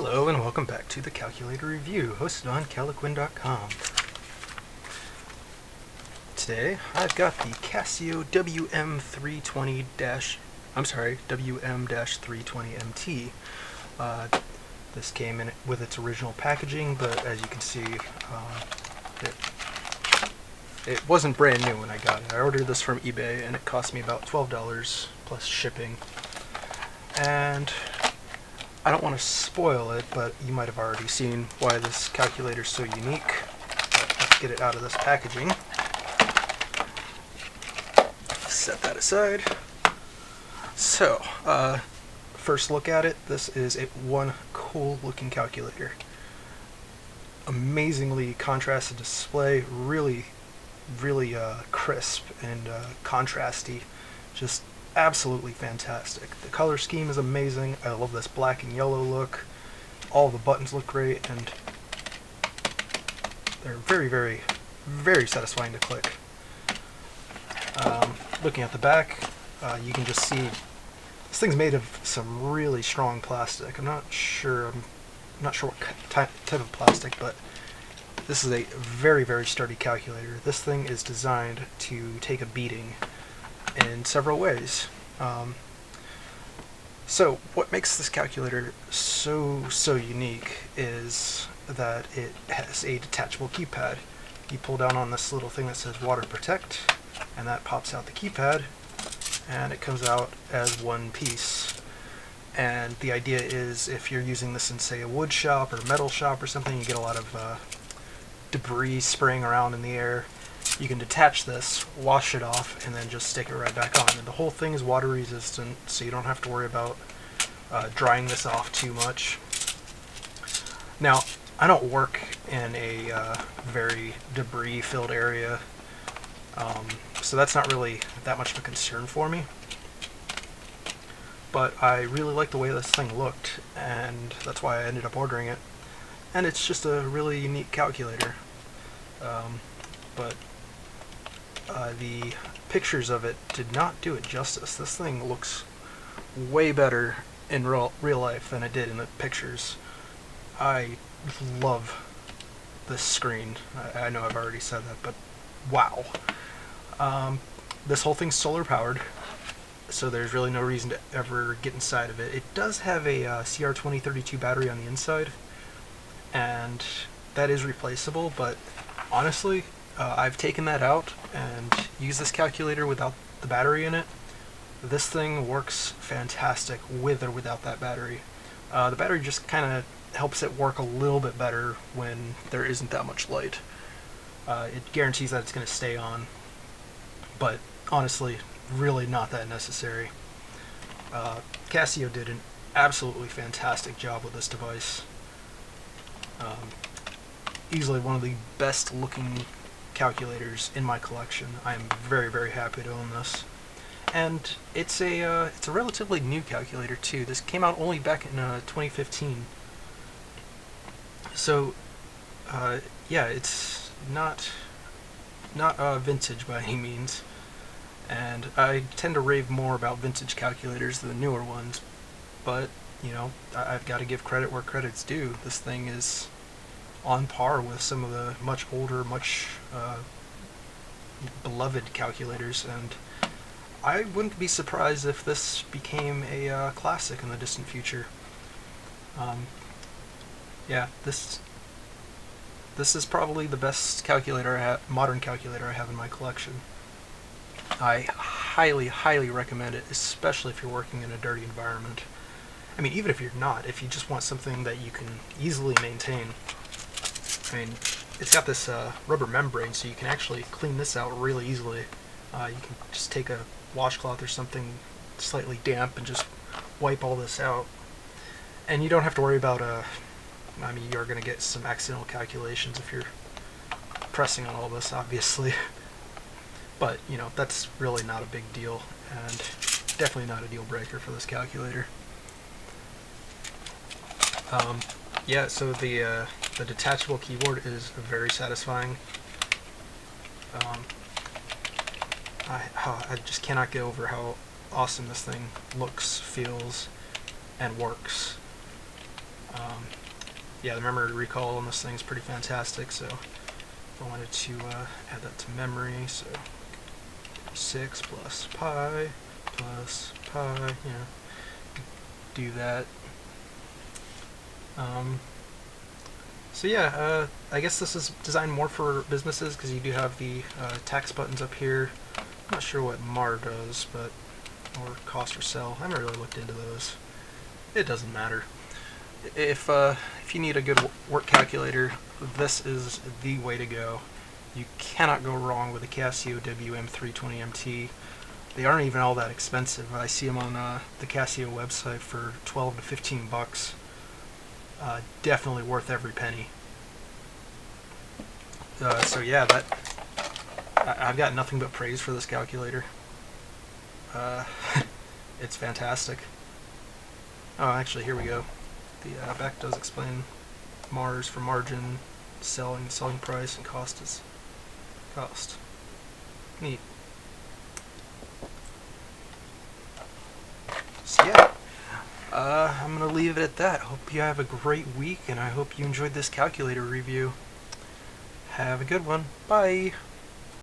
Hello and welcome back to the Calculator Review, hosted on caliquin.com. Today I've got the Casio WM-320MT. This came in with its original packaging, but as you can see, it wasn't brand new when I got it. I ordered this from eBay and it cost me about $12 plus shipping. And I don't want to spoil it, but you might have already seen why this calculator is so unique. Let's get it out of this packaging. Set that aside. So, first look at it, this is one cool looking calculator. Amazingly contrasted display, really crisp and contrasty. Just absolutely fantastic. The color scheme is amazing. I love this black and yellow look. All the buttons look great, and they're very satisfying to click. Looking at the back, you can just see this thing's made of some really strong plastic. I'm not sure what type of plastic, but this is a very sturdy calculator. This thing is designed to take a beating in several ways. So what makes this calculator so unique is that it has a detachable keypad. You pull down on this little thing that says water protect, and that pops out the keypad, and it comes out as one piece. And the idea is if you're using this in, say, a wood shop or metal shop or something, you get a lot of debris spraying around in the air. You can detach this, wash it off, and then just stick it right back on. And the whole thing is water resistant, so you don't have to worry about drying this off too much. Now, I don't work in a very debris-filled area, so that's not really that much of a concern for me. But I really like the way this thing looked, and that's why I ended up ordering it. And it's just a really unique calculator. But the pictures of it did not do it justice. This thing looks way better in real life than it did in the pictures. I love this screen. I know I've already said that, but wow. This whole thing's solar powered, so there's really no reason to ever get inside of it. It does have a CR2032 battery on the inside, and that is replaceable, but honestly, I've taken that out and used this calculator without the battery in it. This thing works fantastic with or without that battery. The battery just kind of helps it work a little bit better when there isn't that much light. It guarantees that it's going to stay on, but honestly, really not that necessary. Casio did an absolutely fantastic job with this device. Easily one of the best looking calculators in my collection. I am very happy to own this. And it's a relatively new calculator too. This came out only back in 2015. So yeah, it's not vintage by any means. And I tend to rave more about vintage calculators than the newer ones, but you know, I've got to give credit where credit's due. This thing is on par with some of the much older, much beloved calculators, and I wouldn't be surprised if this became a classic in the distant future. Yeah, this is probably the best calculator modern calculator I have in my collection. I highly recommend it, especially if you're working in a dirty environment. I mean, even if you're not, if you just want something that you can easily maintain. I mean, it's got this rubber membrane, so you can actually clean this out really easily. You can just take a washcloth or something slightly damp and just wipe all this out. And you don't have to worry about, I mean, you're going to get some accidental calculations if you're pressing on all this, obviously. But, you know, that's really not a big deal, and definitely not a deal breaker for this calculator. Yeah, so the detachable keyboard is very satisfying. I just cannot get over how awesome this thing looks, feels, and works. Yeah, the memory recall on this thing is pretty fantastic, so I wanted to add that to memory, so 6 plus pi, you know, do that. So yeah, I guess this is designed more for businesses because you do have the tax buttons up here. I'm not sure what MAR does, but or cost or sell. I haven't really looked into those. It doesn't matter. If you need a good work calculator, this is the way to go. You cannot go wrong with a Casio WM-320MT. They aren't even all that expensive. I see them on the Casio website for 12 to 15 bucks. Definitely worth every penny. So yeah, I've got nothing but praise for this calculator. It's fantastic. Oh, actually, here we go. The back does explain MARs for margin, selling price, and cost is cost. Neat. So yeah, I'm going to leave it at that. Hope you have a great week, and I hope you enjoyed this calculator review. Have a good one. Bye.